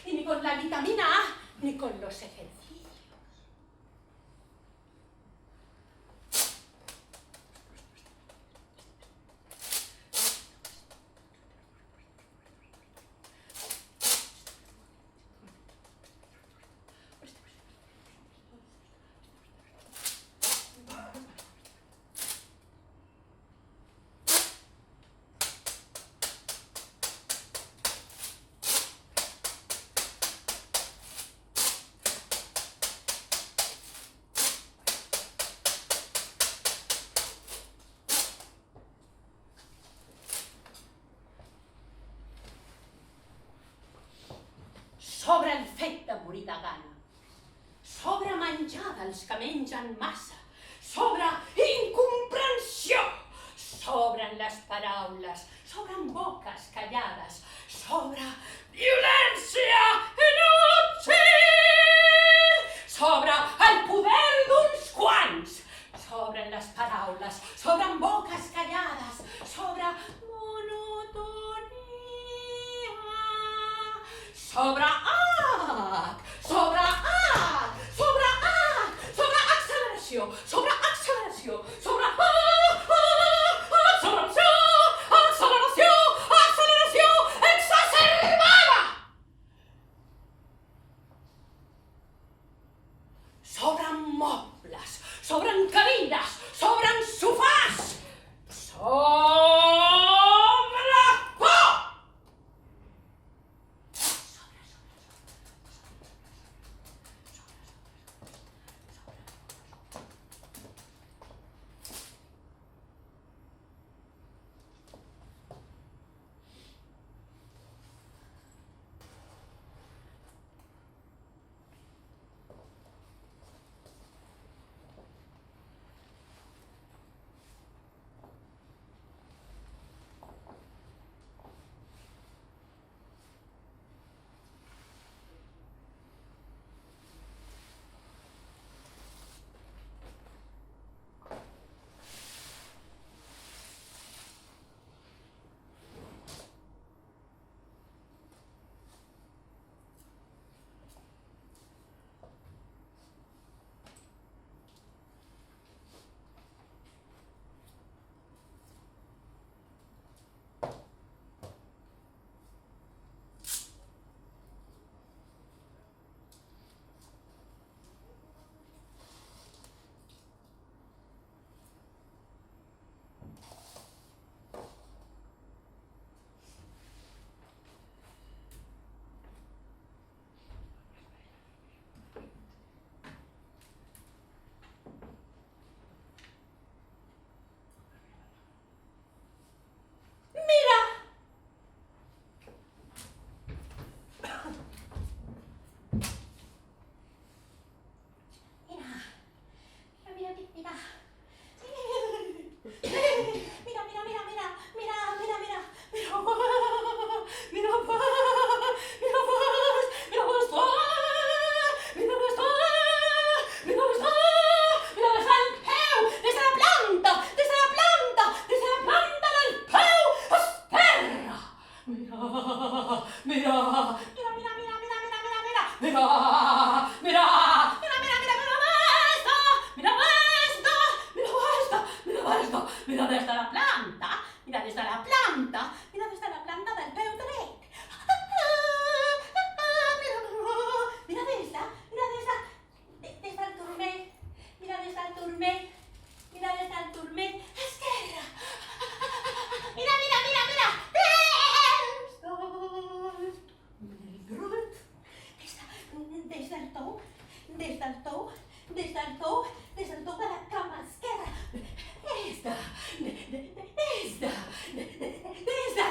y ni con la vitamina A, ni con los ejercicios. Sobra el fet de morir de gana, sobra menjar dels que mengen massa, sobra incomprensió, sobren les paraules, sobren boques callades, sobra violència inútil, sobra el poder d'uns quants, sobren les paraules, sobren boques callades, sobra monotonia, sobra sobre acceleració, sobre acceleració exacerbada. Sobren mobles, sobren cadires, sobren sofàs, sobre por. Mira des de la planta, mira des de la planta, mira des de la planta del peu dret. Mira des del turmell, mira des del turmell, mira des del turmell, esquerra. Mira, des del tou de la cama esquerra. Des de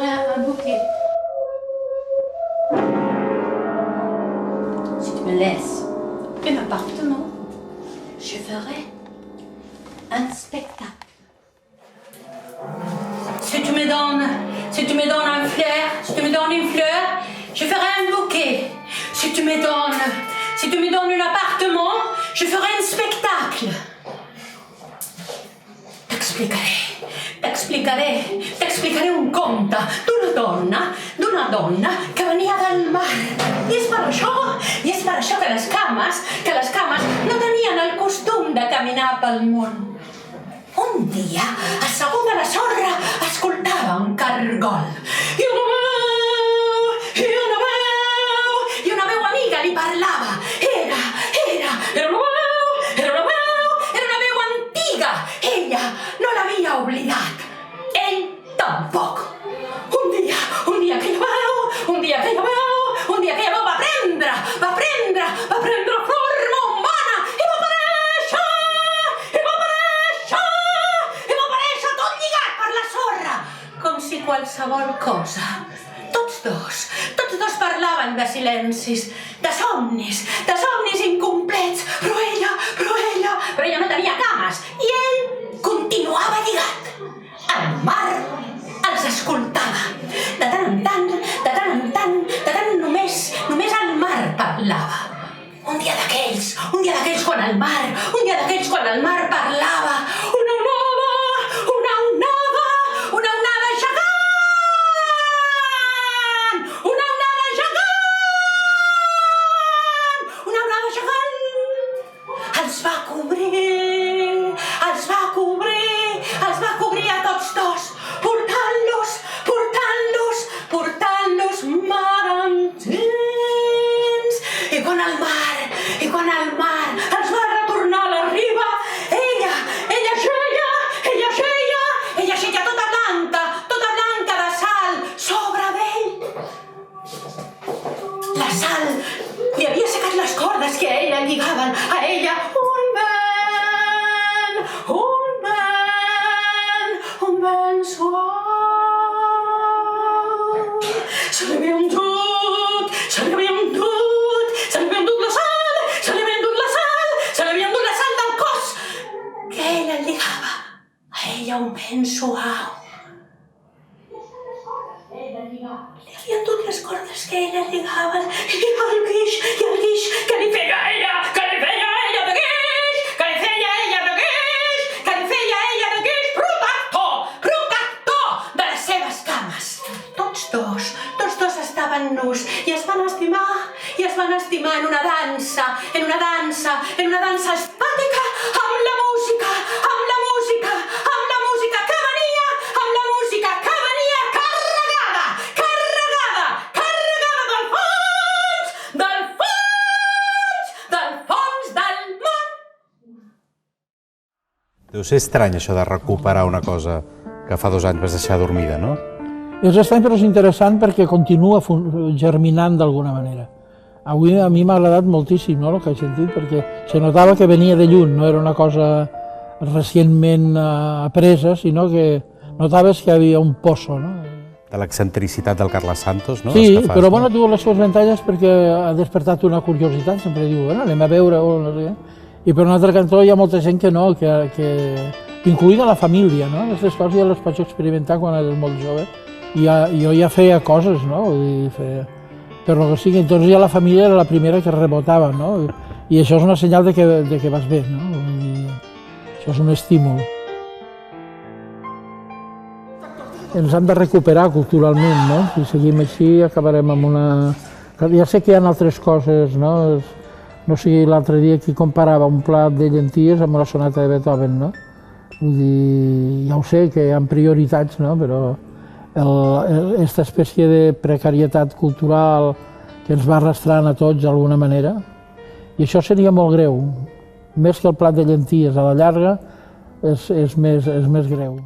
Voilà un bouquet. Si tu me laisses un appartement, je ferai un spectacle. Si tu me donnes un fleur, si tu me donnes une fleur, je ferai un bouquet. Si tu me donnes un appartement, je ferai un spectacle. T'explicaré un conte d'una donna que venia del mar. I és per això que les cames no tenien el costum de caminar pel món. Un dia, asseguda a la sorra, escoltava un cargol. I una veu amiga li parlava. Era una veu antiga. Ella no l'havia oblidat. Ell tampoc. Un dia aquella veu va prendre forma humana i va aparèixer tot lligat per la sorra, com si qualsevol cosa. Tots dos parlaven de silencis, de somnis incomplets, però ella no tenia cames i ell continuava lligat. El mar els escoltava. De tant en tant, només el mar parlava. Un dia d'aquells quan el mar parlava, una onada gegant els va cobrir a tots dos, portant-los mar endins. I quan el mar els va retornar a la riba, ella xeia tota blanca de sal sobre d'ell. La sal li havia secat les cordes que a ella lligaven. A ella un vent suau. Se li havia endut la sal del cos que ella lligava. A ella un vent suau. Li havien dut les cordes que ella lligava i el guix que li feia ella protector de les seves cames. Tots dos estaven nus i es van estimar en una dansa estàtica amb la música que venia carregada del fons del mar. Deu ser estrany això de recuperar una cosa que fa 2 anys vas deixar dormida, no? És estrany però és interessant perquè continua germinant d'alguna manera. Avui a mi m'ha agradat moltíssim el que he sentit perquè se notava que venia de lluny, no era una cosa recentment apresa, sinó que notaves que hi havia un pozo. De l'excentricitat del Carles Santos, no? Sí, però bueno, diu les seves ventalles perquè ha despertat una curiositat, sempre diu, anem a veure o no sé. I per un altre cantó hi ha molta gent que no, incluïda la família, no? Aquestes coses ja les vaig experimentar quan era molt jove i jo ja feia coses, no? Per lo que sigui, doncs ja la família era la primera que rebotava, no? I això és una senyal de que vas bé, no? Això és un estímul. Ens hem de recuperar culturalment, no? Si seguim així acabarem amb una... Ja sé que hi ha altres coses, no? No sigui l'altre dia qui comparava un plat de llenties amb una sonata de Beethoven, no? Vull dir, ja ho sé que hi ha prioritats, no? Però aquesta espècie de precarietat cultural que ens va arrastrant a tots d'alguna manera, i això seria molt greu. Més que el plat de llenties a la llarga és més greu.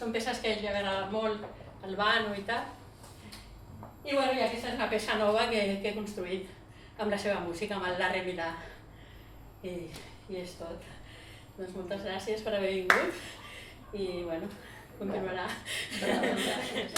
són peces que a ell li agrada molt, el vano i tal. I bueno, i aquesta és una peça nova que he construït amb la seva música, amb el Larry Milà. I és tot. Doncs moltes gràcies per haver vingut i bueno, continuarà. Gràcies.